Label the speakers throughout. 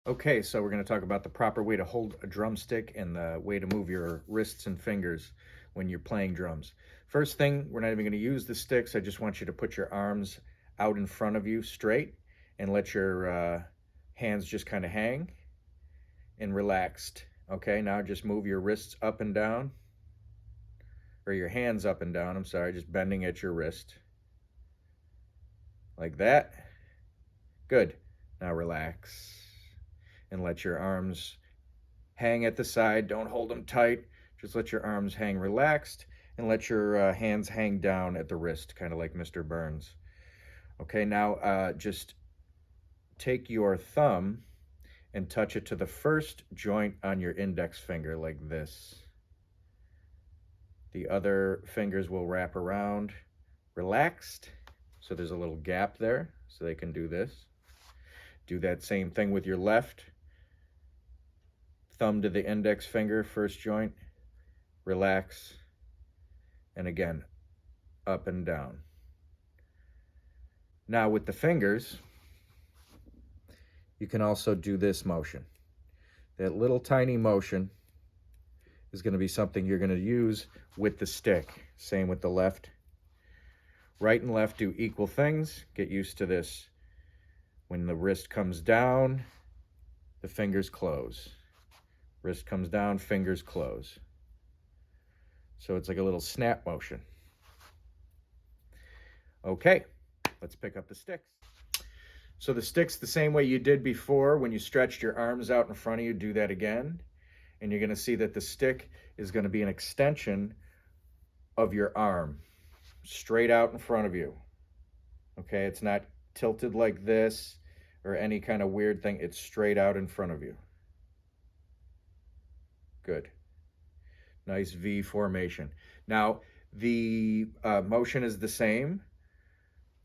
Speaker 1: Okay, so we're going to talk about the proper way to hold a drumstick and the way to move your wrists and fingers when you're playing drums. First thing, we're not even going to use the sticks. I just want you to put your arms out in front of you straight and let your hands just kind of hang and relaxed. Okay, now just move your wrists up and down, or your hands up and down, I'm sorry, just bending at your wrist. Like that. Good. Now relax and let your arms hang at the side. Don't hold them tight. Just let your arms hang relaxed and let your hands hang down at the wrist, kind of like Mr. Burns. Okay, now just take your thumb and touch it to the first joint on your index finger like this. The other fingers will wrap around, relaxed. So there's a little gap there, so they can do this. Do that same thing with your left. Thumb to the index finger, first joint, relax, and again, up and down. Now with the fingers, you can also do this motion. That little tiny motion is going to be something you're going to use with the stick. Same with the left. Right and left do equal things. Get used to this. When the wrist comes down, the fingers close. Wrist comes down, fingers close. So it's like a little snap motion. Okay, let's pick up the sticks. So the sticks, the same way you did before when you stretched your arms out in front of you, do that again. And you're going to see that the stick is going to be an extension of your arm, straight out in front of you. Okay, it's not tilted like this or any kind of weird thing. It's straight out in front of you. Good. Nice V formation. Now, the motion is the same.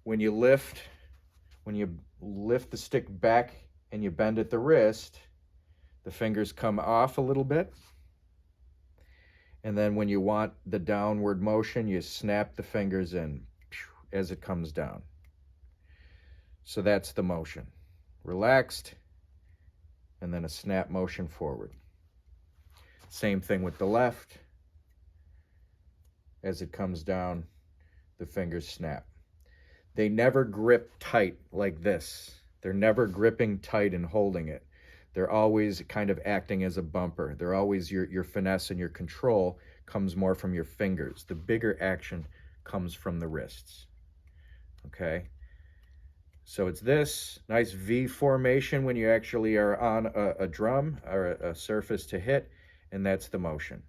Speaker 1: When you lift the stick back and you bend at the wrist, the fingers come off a little bit. And then when you want the downward motion, you snap the fingers in as it comes down. So that's the motion. Relaxed, and then a snap motion forward. Same thing with the left. As it comes down, the fingers snap. They never grip tight like this. They're never gripping tight and holding it. They're always kind of acting as a bumper. They're always, your finesse and your control comes more from your fingers. The bigger action comes from the wrists. Okay? So it's this nice V formation when you actually are on a drum or a surface to hit, and that's the motion.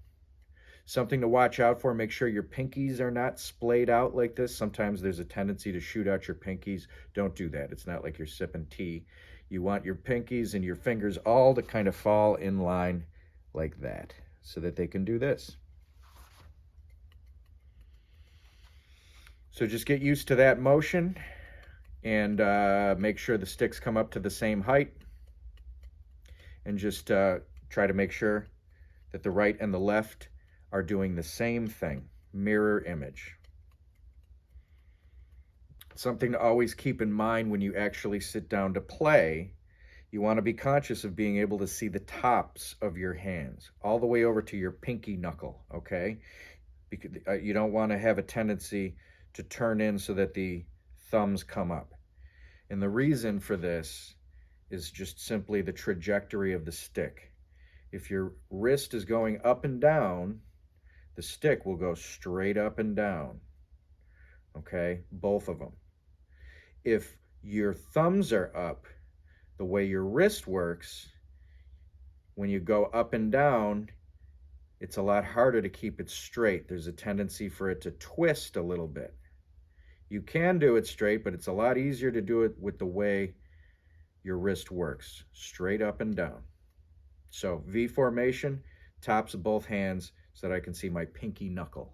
Speaker 1: Something to watch out for, make sure your pinkies are not splayed out like this. Sometimes there's a tendency to shoot out your pinkies. Don't do that. It's not like you're sipping tea. You want your pinkies and your fingers all to kind of fall in line like that so that they can do this. So just get used to that motion and make sure the sticks come up to the same height, and just try to make sure that the right and the left are doing the same thing, mirror image. Something to always keep in mind when you actually sit down to play, you want to be conscious of being able to see the tops of your hands all the way over to your pinky knuckle, okay? Because you don't want to have a tendency to turn in so that the thumbs come up. And the reason for this is just simply the trajectory of the stick. If your wrist is going up and down, the stick will go straight up and down, okay? Both of them. If your thumbs are up, the way your wrist works, when you go up and down, it's a lot harder to keep it straight. There's a tendency for it to twist a little bit. You can do it straight, but it's a lot easier to do it with the way your wrist works, straight up and down. So V formation, tops of both hands so that I can see my pinky knuckle.